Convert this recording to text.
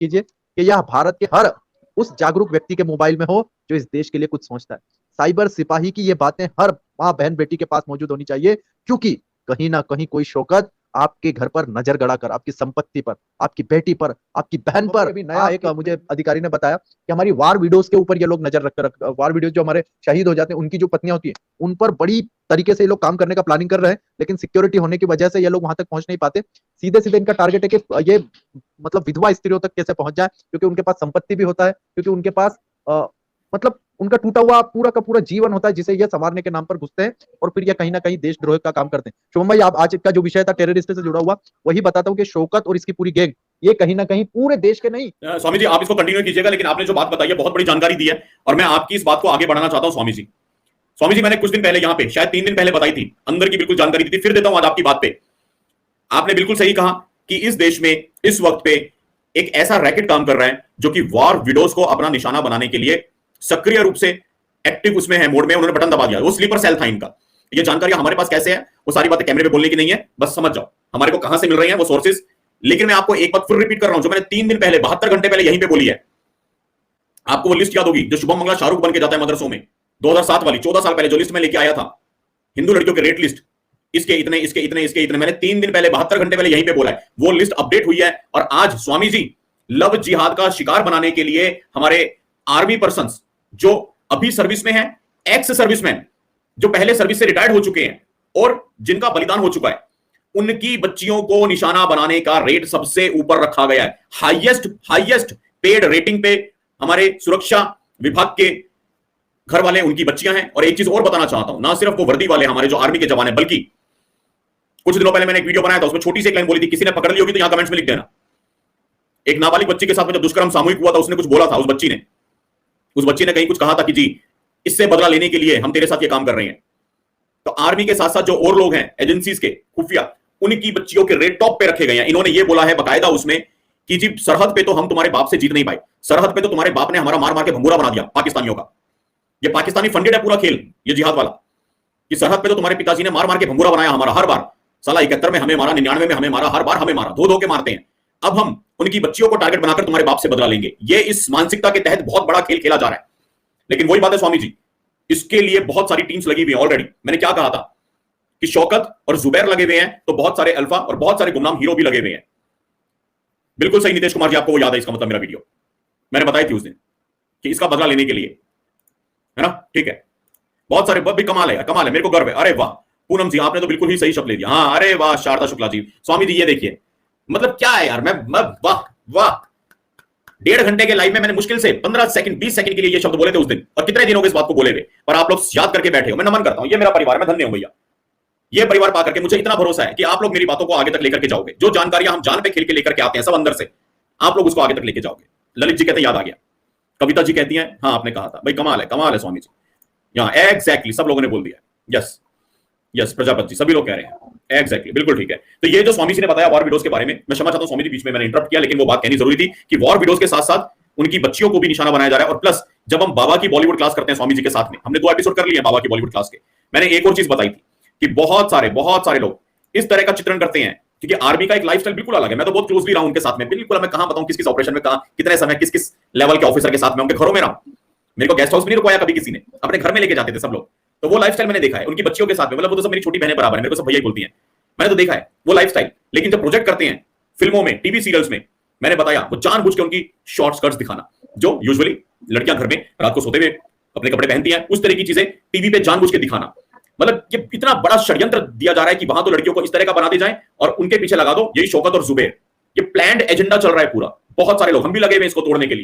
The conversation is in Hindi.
कीजिए कि यह भारत के हर उस जागरूक व्यक्ति के मोबाइल में हो जो इस देश के लिए कुछ सोचता है। साइबर सिपाही की ये बातें हर माँ बहन बेटी के पास मौजूद होनी चाहिए, क्योंकि कहीं ना कहीं कोई शौकत आपके घर पर नजर गड़ाकर, आपकी संपत्ति पर, आपकी बेटी पर, आपकी बहन पर, अभी नया एक मुझे अधिकारी ने बताया कि हमारी वार वीडियोस के ऊपर ये लोग नजर रख वार वीडियोस जो हमारे शहीद हो जाते हैं उनकी जो पत्नियां होती है उन पर बड़ी तरीके से ये लोग काम करने का प्लानिंग कर रहे हैं, लेकिन सिक्योरिटी होने की वजह से ये लोग वहां तक पहुंच नहीं पाते। सीधे सीधे इनका टारगेट है कि ये मतलब विधवा स्त्रियों तक कैसे पहुंच जाए, क्योंकि उनके पास संपत्ति भी होता है, क्योंकि उनके पास मतलब उनका टूटा हुआ पूरा का पूरा जीवन होता है जिसे ये संवारने के नाम पर घुसते हैं और फिर ये कहीं ना कहीं देशद्रोह का काम करते हैं। शुभम भाई, आप आज का जो विषय था टेररिस्ट से जुड़ा हुआ, वही बताता हूँ कि शौकत और इसकी पूरी गैंग ये कहीं ना कहीं पूरे देश के नहीं। स्वामी जी, आप इसको कंटिन्यू कीजिएगा, लेकिन आपने जो बात बताई है बहुत बड़ी जानकारी दी है और मैं आपकी इस बात को आगे बढ़ाना चाहता हूं। स्वामी जी, स्वामी जी, मैंने कुछ दिन पहले यहाँ पे शायद 3 दिन पहले बताई थी, अंदर की बिल्कुल जानकारी दी थी, फिर देता हूं आज आपकी बात पे। आपने बिल्कुल सही कहा कि इस देश में इस वक्त पे एक ऐसा रैकेट काम कर रहा है जो कि वॉर विडोज को अपना निशाना बनाने के लिए सक्रिय रूप से एक्टिव उसमें है, मोड में, उन्होंने बटन दबा दिया। वो स्लीपर सेल था इनका। ये जानकारी हमारे पास कैसे है, वो सारी बातें कैमरे पे बोलने की नहीं है, बस समझ जाओ हमारे को कहां से मिल रही है वो सोर्सेज। लेकिन मैं आपको एक बात फिर रिपीट कर रहा हूं जो मैंने 3 दिन पहले 72 घंटे पहले यहीं पे बोली है। आपको वो लिस्ट याद होगी जो शुभम मंगला शाहरुख बन के जाता है मदरसों में, 2007 वाली, 14 साल पहले जो लिस्ट में लेके आया था, हिंदू लड़कियों के रेट लिस्ट, इसके इतने, इसके इतने, इसके इतने। मैंने 3 दिन पहले 72 घंटे पहले यहीं पे बोला है। वो लिस्ट अपडेट हुई है और आज स्वामी जी लव जिहाद का शिकार बनाने के लिए हमारे आर्मी पर्सन जो अभी सर्विस में है, एक्स सर्विसमैन जो पहले सर्विस से रिटायर्ड हो चुके हैं और जिनका बलिदान हो चुका है, उनकी बच्चियों को निशाना बनाने का रेट सबसे ऊपर रखा गया है। हाईएस्ट पेड रेटिंग पे हमारे सुरक्षा विभाग के घर वाले, उनकी बच्चियां हैं। और एक चीज और बताना चाहता हूं, ना सिर्फ वो वर्दी वाले हमारे जो आर्मी के जवान हैं, बल्कि कुछ दिनों पहले मैंने एक वीडियो बनाया था, उसमें छोटी सी एक लाइन बोली थी, किसी ने पकड़ ली होगी तो यहां कमेंट्स में लिख देना। एक नाबालिग बच्ची के साथ में जब दुष्कर्म सामूहिक हुआ था, उसने कुछ बोला था, उस बच्ची ने कहीं कुछ कहा था कि जी इससे बदला लेने के लिए हम तेरे साथ ये काम कर रहे हैं। तो आर्मी के साथ साथ जो और लोग हैं एजेंसीज के खुफिया, उनकी बच्चियों के रेट टॉप पे रखे गए हैं। इन्होंने ये बोला है बकायदा उसमें कि जी सरहद पे तो हम तुम्हारे बाप से जीत नहीं पाए, सरहद पे तो तुम्हारे बाप ने हमारा मार मार के भंगूरा बना दिया पाकिस्तानियों का। ये पाकिस्तानी फंडेड है पूरा खेल, ये जिहाद वाला, कि सरहद पे तो तुम्हारे पिताजी ने मार मार के भंगूरा बनाया हमारा हर बार। साला 71 में हमें मारा, 99 में हमें मारा, हर बार हमें मारा, धो के मारते हैं। अब हम उनकी बच्चियों को टारगेट बनाकर तुम्हारे बाप से बदला लेंगे। ये इस मानसिकता के तहत बहुत बड़ा खेल खेला जा रहा है। लेकिन वही बात है स्वामी जी, इसके लिए बहुत सारी टीम्स लगी हुई हैं ऑलरेडी। मैंने क्या कहा था कि शौकत और जुबैर लगे हुए हैं, तो बहुत सारे अल्फा और बहुत सारे गुमनाम हीरो भी लगे हुए हैं। बिल्कुल सही नीतीश कुमार जी, आपको वो याद है, इसका मतलब मेरा वीडियो मैंने बताई थी उस दिन कि इसका बदला लेने के लिए, है ना? ठीक है, बहुत सारे भी कमाल है, कमाल है, मेरे को गर्व है। अरे वाह पूनम जी, आपने तो बिल्कुल ही सही शब्द ले दिया। हाँ, अरे वाह शारदा शुक्ला जी, स्वामी जी ये देखिए, मतलब क्या है यार, मैं वाह वाह। 1.5 घंटे के लाइव में मैंने मुश्किल से 15 सेकंड 20 सेकंड के लिए ये शब्द बोले थे उस दिन, और कितने दिनों के इस बात को बोले हुए, पर आप लोग याद करके बैठे हो। मैं नमन करता हूं, ये मेरा परिवार, मैं धन्य हूं भैया। ये परिवार पा करके मुझे इतना भरोसा है कि आप लोग मेरी बातों को आगे तक लेकर के जाओगे। जो जानकारियां हम जान पे खेल के लेकर के आते हैं सब अंदर से, आप लोग उसको आगे तक लेके जाओगे। ललित जी कहते हैं याद आ गया, कविता जी कहती हैं हाँ आपने कहा था, भाई कमाल है स्वामी जी। यहाँ एग्जैक्टली सब लोगों ने बोल दिया, यस यस, प्रजापति जी, सभी लोग कह रहे हैं एग्जैक्टली, बिल्कुल ठीक है। तो ये जो स्वामी जी ने बताया वॉर वीडियोस के बारे में, मैं क्षमा चाहता हूं स्वामी जी, बीच में मैंने इंटरप्ट किया, लेकिन वो बात कहनी जरूरी थी कि वॉर वीडियोस के साथ साथ उनकी बच्चियों को भी निशाना बनाया जा रहा है। और प्लस जब हम बाबा की बॉलीवुड क्लास करते हैं स्वामी जी के साथ में, हमने 2 एपिसोड कर लिए हैं बाबा की बॉलीवुड क्लास के, मैंने एक और चीज बताई थी कि बहुत सारे लोग इस तरह का चित्रण करते हैं, क्योंकि आर्मी का एक लाइफस्टाइल बिल्कुल अलग है। मैं तो बहुत क्लोजली रहा हूं उनके साथ में, बिल्कुल मैं कहां बताऊं किस ऑपरेशन में कहां कितने समय किस किस लेवल के ऑफिसर के साथ में, उनके घरों में रहा। मेरे को गेस्ट हाउस में नहीं रुकवाया कभी किसी ने, अपने घर में लेके जाते थे सब लोग। तो वो लाइफस्टाइल मैंने देखा है उनकी बच्चियों के साथ में, मतलब वो तो सब मेरी छोटी बहनें बराबर है, मेरे को सब भैया बोलती हैं, मैंने तो देखा है वो लाइफस्टाइल। लेकिन जब प्रोजेक्ट करते हैं फिल्मों में, टीवी सीरियल्स में, मैंने बताया वो जानबूझ के उनकी शॉर्ट स्कर्ट्स दिखाना, जो यूजुअली लड़कियां घर में रात को सोते हुए अपने कपड़े पहनती हैं, उस तरह की चीजें टीवी पे जानबूझ के दिखाना। मतलब ये इतना बड़ा षड्यंत्र दिया जा रहा है कि वहां तो लड़कियों को इस तरह का बना दिया जाए और उनके पीछे लगा दो यही शौकत और जुबैर। ये प्लान्ड एजेंडा चल रहा है पूरा, बहुत सारे लोग, हम भी लगे हुए इसको तोड़ने के लिए।